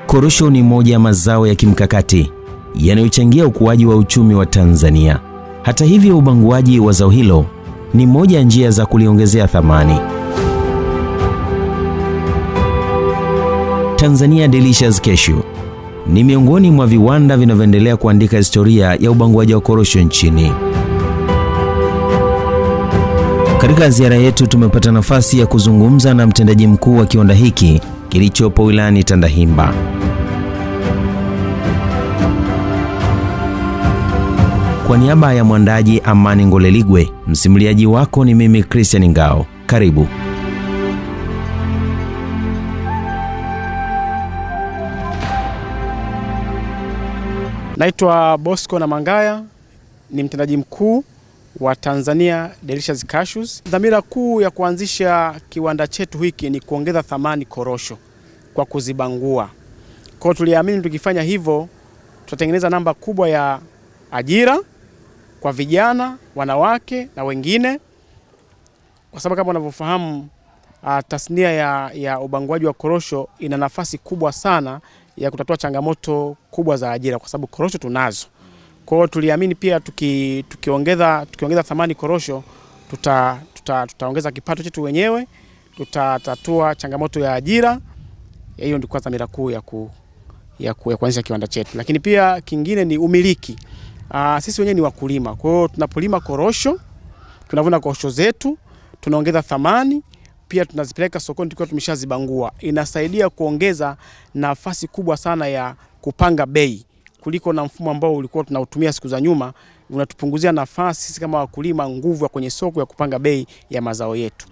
Korosho ni moja ya mazao ya kimkakati yanayochangia ukuaji wa uchumi wa Tanzania. Hata hivyo, ubanguaji wa zao hilo ni moja ya njia za kuliongezea thamani. Tanzania Delicious Cashew ni miongoni mwa viwanda vinavyoendelea kuandika historia ya ubanguaji wa korosho nchini. Katika ziara yetu tumepata nafasi ya kuzungumza na mtendaji mkuu wa kiwanda hiki kilichopo wilayani Tandahimba. Kwa niaba ya mwandaji Amani Ngoleligwe, msimuliaji wako ni mimi Christian Ngao. Karibu. Naitwa Bosco Namangaya, ni mtendaji mkuu wa Tanzania Delicious Cashews. Dhamira kuu ya kuanzisha kiwanda chetu hiki ni kuongeza thamani korosho kwa kuzibangua. Kwa tuliamini tukifanya hivyo tutatengeneza namba kubwa ya ajira kwa vijana, wanawake na wengine. Kwa sababu kama unavyofahamu, tasnia ya ubanguaji wa korosho ina nafasi kubwa sana ya kutatua changamoto kubwa za ajira, kwa sababu korosho tunazo. Kwa hiyo tuliamini pia tukiongeza thamani korosho tutaongeza kipato chetu wenyewe, tutatatua changamoto ya ajira. Hiyo ndio dhamira kuu ya kuanzisha kiwanda chetu. Lakini pia kingine ni umiliki. Sisi wenyewe ni wakulima. Kwa hiyo tunapolima korosho, tunavuna korosho zetu, tunaongeza thamani, pia tunazipeleka sokoni tukiwa tumeshazibangua. Inasaidia kuongeza nafasi kubwa sana ya kupanga bei kuliko na mfumo ambao ulikuwa tunautumia siku za nyuma. Unatupunguzia nafasi sisi kama wakulima nguvu ya kwenye soko ya kupanga bei ya mazao yetu.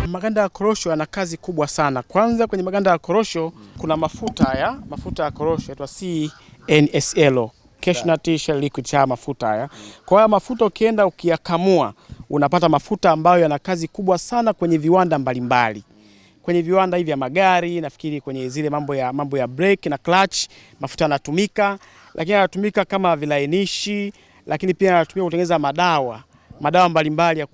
Maganda ya korosho yana kazi kubwa sana. Kwanza kwenye maganda ya korosho kuna mafuta ya korosho yaitwa CNSL, Cashew Nut Shell Liquid, mafuta haya. Kwa hiyo mafuta ukienda ukiyakamua unapata mafuta ambayo yana kazi kubwa sana kwenye viwanda mbalimbali. Kwenye viwanda hivi vya magari, nafikiri kwenye zile mambo ya brake na clutch, mafuta yanatumika, lakini yanatumika kama vilainishi, lakini pia yanatumika kutengeneza madawa mbalimbali ya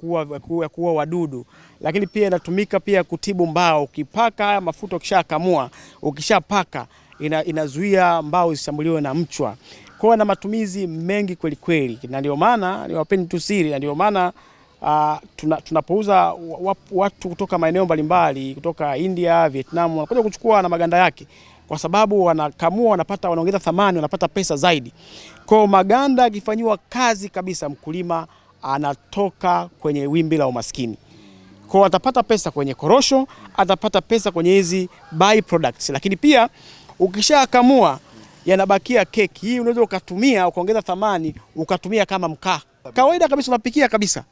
kuua wadudu, lakini pia inatumika pia kutibu mbao. Ukipaka haya mafuta ukishakamua, ukishapaka inazuia mbao zishambuliwe na mchwa. Kwa hiyo na matumizi mengi kweli kweli, na ndio maana niwapeni tu siri, na ndio maana tunapouza watu kutoka maeneo mbalimbali, kutoka India, Vietnam, wanakuja kuchukua na maganda yake, kwa sababu wanakamua, wanaongeza thamani, wanapata pesa zaidi. Kwa maganda yakifanywa kazi kabisa, mkulima anatoka kwenye wimbi la umaskini. Kwa atapata pesa kwenye korosho, atapata pesa kwenye hizi by products, lakini pia ukishakamua yanabakia keki. Hii unaweza ukatumia ukaongeza thamani, ukatumia kama mkaa. Kawaida kabisa unapikia kabisa.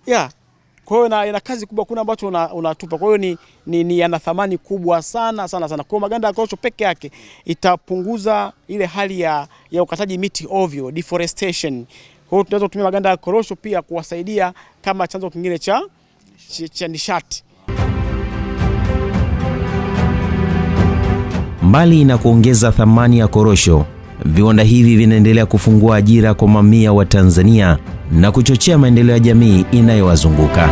Kwa hiyo ina kazi kubwa, kuna ambacho unatupa. Kwa hiyo ni yana thamani kubwa sana. Kwa maganda ya korosho peke yake itapunguza ile hali ya ukataji miti ovyo, deforestation. Kwa hiyo tunaweza kutumia maganda ya korosho pia kuwasaidia kama chanzo kingine cha nishati. Mbali na kuongeza thamani ya korosho, viwanda hivi vinaendelea kufungua ajira kwa mamia wa Tanzania na kuchochea maendeleo ya jamii inayowazunguka.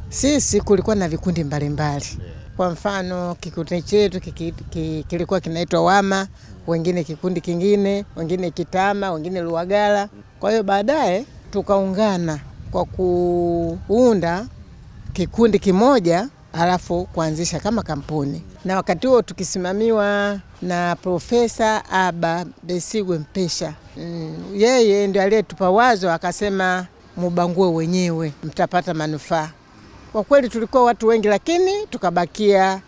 Sisi kulikuwa na vikundi mbalimbali. Kwa mfano kikundi chetu kilikuwa kinaitwa Wama, wengine kikundi kingine, wengine Kitama, wengine Luagala. Kwa hiyo baadaye tukaungana kwa kuunda kikundi kimoja, alafu kuanzisha kama kampuni. Na wakati huo tukisimamiwa na Profesa Aba Besigwe Mpesha. Yeye ndiye aliyetupa wazo, akasema mubangue wenyewe mtapata manufaa. Kwa kweli tulikuwa watu wengi, lakini tukabakia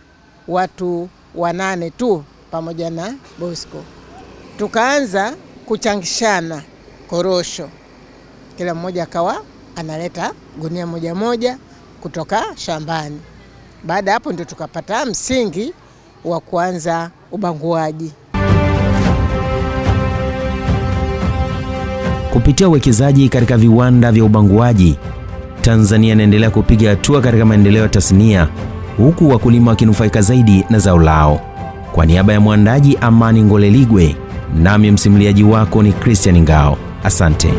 watu 8 tu pamoja na Bosco. Tukaanza kuchangishana korosho, kila mmoja akawa analeta gunia moja kutoka shambani. Baada hapo ndio tukapata msingi wa kuanza ubanguaji. Kupitia uwekezaji katika viwanda vya ubanguaji, Tanzania inaendelea kupiga hatua katika maendeleo ya tasnia, huku wakulima wakinufaika zaidi na zao lao. Kwa niaba ya mwandaji Amani Ngoleligwe, nami msimuliaji wako ni Christian Ngao. Asante.